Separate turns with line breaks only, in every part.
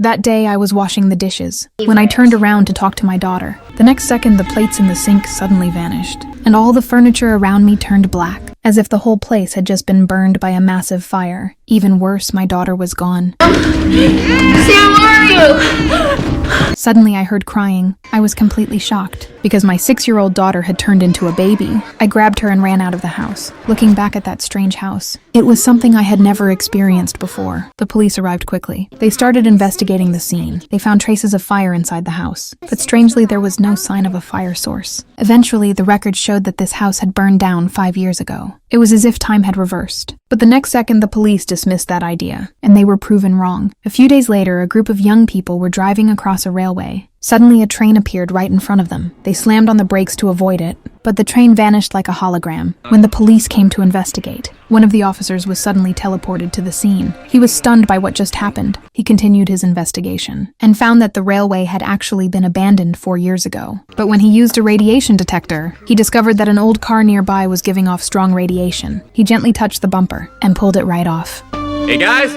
That day, I was washing the dishes when I turned around to talk to my daughter. The next second, the plates in the sink suddenly vanished, and all the furniture around me turned black, as if the whole place had just been burned by a massive fire. Even worse, my daughter was gone.
Sam, where are you?
Suddenly, I heard crying. I was completely shocked, because my 6-year-old daughter had turned into a baby. I grabbed her and ran out of the house, looking back at that strange house. It was something I had never experienced before. The police arrived quickly. They started investigating the scene. They found traces of fire inside the house, but strangely, there was no sign of a fire source. Eventually, the records showed that this house had burned down 5 years ago. It was as if time had reversed. But the next second, the police dismissed that idea, and they were proven wrong. A few days later, a group of young people were driving across a railway. Suddenly, a train appeared right in front of them. They slammed on the brakes to avoid it, but the train vanished like a hologram. When the police came to investigate, one of the officers was suddenly teleported to the scene. He was stunned by what just happened. He continued his investigation and found that the railway had actually been abandoned 4 years ago. But when he used a radiation detector, he discovered that an old car nearby was giving off strong radiation. He gently touched the bumper and pulled it right off.
Hey guys!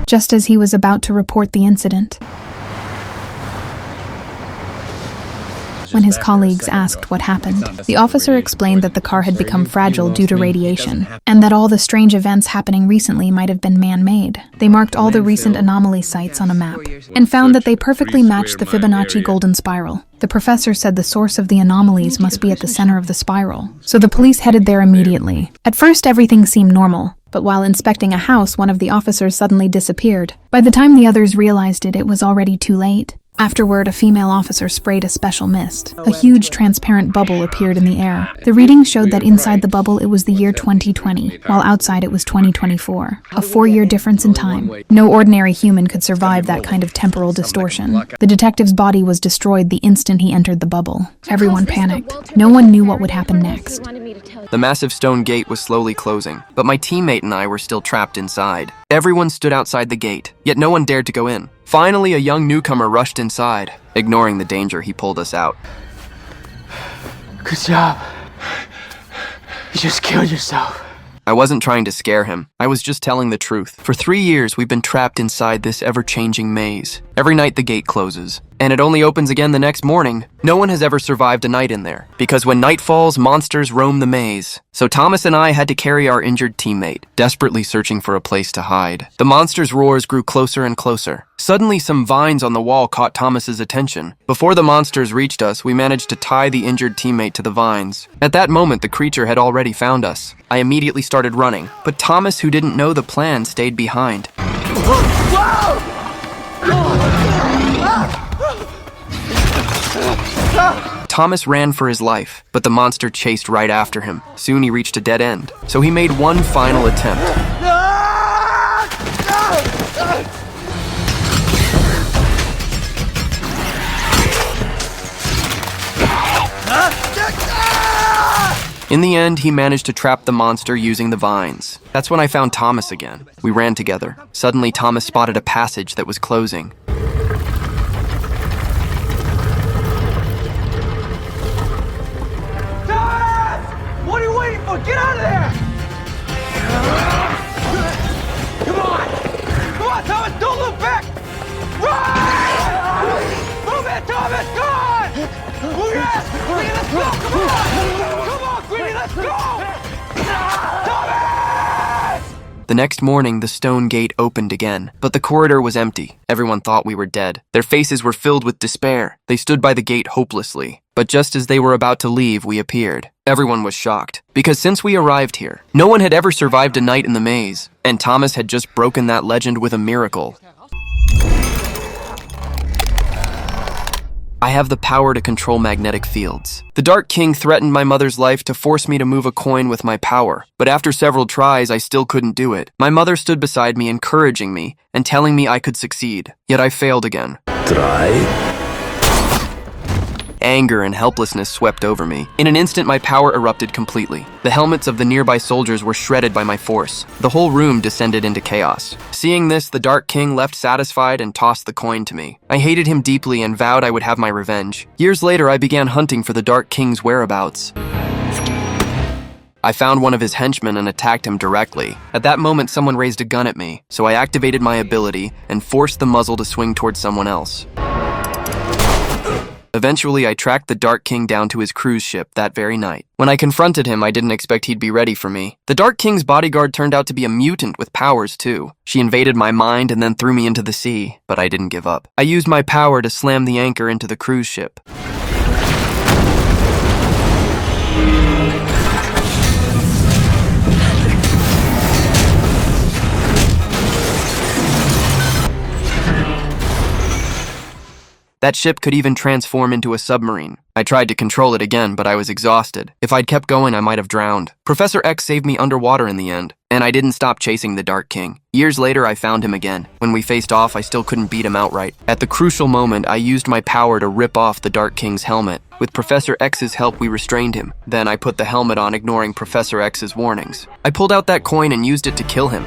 Just as he was about to report the incident, when his colleagues asked what happened, the officer explained that the car had become fragile due to radiation, and that all the strange events happening recently might have been man-made. They marked all the recent anomaly sites on a map, and found that they perfectly matched the Fibonacci golden spiral. The professor said the source of the anomalies must be at the center of the spiral, so the police headed there immediately. At first, everything seemed normal, but while inspecting a house, one of the officers suddenly disappeared. By the time the others realized it, it was already too late. Afterward, a female officer sprayed a special mist. A huge transparent bubble appeared in the air. The readings showed that inside the bubble it was the year 2020, while outside it was 2024. A 4-year difference in time. No ordinary human could survive that kind of temporal distortion. The detective's body was destroyed the instant he entered the bubble. Everyone panicked. No one knew what would happen next.
The massive stone gate was slowly closing, but my teammate and I were still trapped inside. Everyone stood outside the gate, yet no one dared to go in. Finally, a young newcomer rushed inside. Ignoring the danger, he pulled us out.
Good job. You just killed yourself.
I wasn't trying to scare him. I was just telling the truth. For 3 years, we've been trapped inside this ever-changing maze. Every night the gate closes, and it only opens again the next morning. No one has ever survived a night in there, because when night falls, monsters roam the maze. So Thomas and I had to carry our injured teammate, desperately searching for a place to hide. The monsters' roars grew closer and closer. Suddenly, some vines on the wall caught Thomas's attention. Before the monsters reached us, we managed to tie the injured teammate to the vines. At that moment, the creature had already found us. I immediately started running, but Thomas, who didn't know the plan, stayed behind. Thomas ran for his life, but the monster chased right after him. Soon he reached a dead end, so he made one final attempt. In the end, he managed to trap the monster using the vines. That's when I found Thomas again. We ran together. Suddenly, Thomas spotted a passage that was closing.
Thomas! What are you waiting for? Get out of there! Come on! Come on, Thomas! Don't look back! Run! Move it, Thomas! Go on! Oh, yes! Greeny, let's go! Come on! Come on, Greeny, let's go! Thomas!
The next morning, the stone gate opened again, but the corridor was empty. Everyone thought we were dead. Their faces were filled with despair. They stood by the gate hopelessly. But just as they were about to leave, we appeared. Everyone was shocked, because since we arrived here, no one had ever survived a night in the maze, and Thomas had just broken that legend with a miracle. I have the power to control magnetic fields. The Dark King threatened my mother's life to force me to move a coin with my power, but after several tries, I still couldn't do it. My mother stood beside me, encouraging me and telling me I could succeed, yet I failed again.
Try.
Anger and helplessness swept over me. In an instant, my power erupted completely. The helmets of the nearby soldiers were shredded by my force. The whole room descended into chaos. Seeing this, the Dark King left satisfied and tossed the coin to me. I hated him deeply and vowed I would have my revenge. Years later, I began hunting for the Dark King's whereabouts. I found one of his henchmen and attacked him directly. At that moment, someone raised a gun at me, so I activated my ability and forced the muzzle to swing towards someone else. Eventually, I tracked the Dark King down to his cruise ship that very night. When I confronted him, I didn't expect he'd be ready for me. The Dark King's bodyguard turned out to be a mutant with powers, too. She invaded my mind and then threw me into the sea, but I didn't give up. I used my power to slam the anchor into the cruise ship. That ship could even transform into a submarine. I tried to control it again, but I was exhausted. If I'd kept going, I might have drowned. Professor X saved me underwater in the end, and I didn't stop chasing the Dark King. Years later, I found him again. When we faced off, I still couldn't beat him outright. At the crucial moment, I used my power to rip off the Dark King's helmet. With Professor X's help, we restrained him. Then I put the helmet on, ignoring Professor X's warnings. I pulled out that coin and used it to kill him.